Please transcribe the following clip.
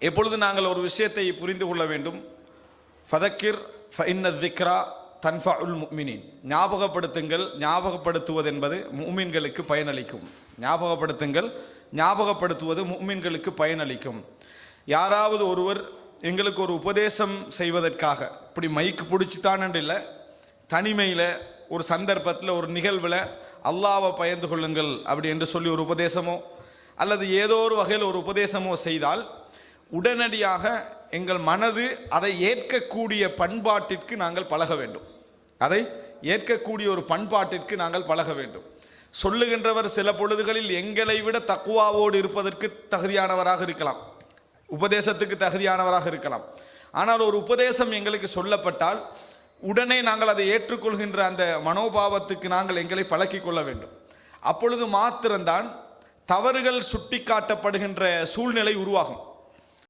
எப்பொழுது நாங்கள் ஒரு விஷயத்தை புரிந்து கொள்ள வேண்டும், ஃபதக்கிர் ஃபஇன்ன திக்ரா தன்ஃபஉல் முஃமினீன், ஞாபகப்படுத்துங்கள், ஞாபகப்படுத்துவது என்பது முஃமின்களுக்கு பயனளிக்கும். ஞாபகப்படுத்துவது முஃமின்களுக்கு பயனளிக்கும். யாராவது ஒருவர் எங்களுக்கு ஒரு உபதேசம் செய்வதற்காக, இப்படி மைக்கு பிடிச்சித்தான் இல்லை, தனிமையில் ஒரு சந்தர்ப்பத்தில் ஒரு நிகழ்வில் அல்லாஹ்வை பயந்து கொள்ளுங்கள் அப்படி என்று சொல்லி ஒரு உபதேசமோ அல்லது ஏதோ ஒரு வகையில் ஒரு உபதேசமோ செய்தால் உடனடியாக எங்கள் மனது அதை ஏற்கக்கூடிய பண்பாட்டிற்கு நாங்கள் பழக வேண்டும். அதை ஏற்கக்கூடிய ஒரு பண்பாட்டிற்கு நாங்கள் பழக வேண்டும். சொல்லுகின்றவர் சில பொழுதுகளில் எங்களை விட தக்குவாவோடு இருப்பதற்கு தகுதியானவராக இருக்கலாம், உபதேசத்துக்கு தகுதியானவராக இருக்கலாம். ஆனால் ஒரு உபதேசம் எங்களுக்கு சொல்லப்பட்டால் உடனே நாங்கள் அதை ஏற்றுக்கொள்கின்ற அந்த மனோபாவத்துக்கு நாங்கள் எங்களை பழக்கிக் கொள்ள வேண்டும். அப்பொழுது மாத்திரம்தான் தவறுகள் சுட்டி காட்டப்படுகின்ற சூழ்நிலை உருவாகும்.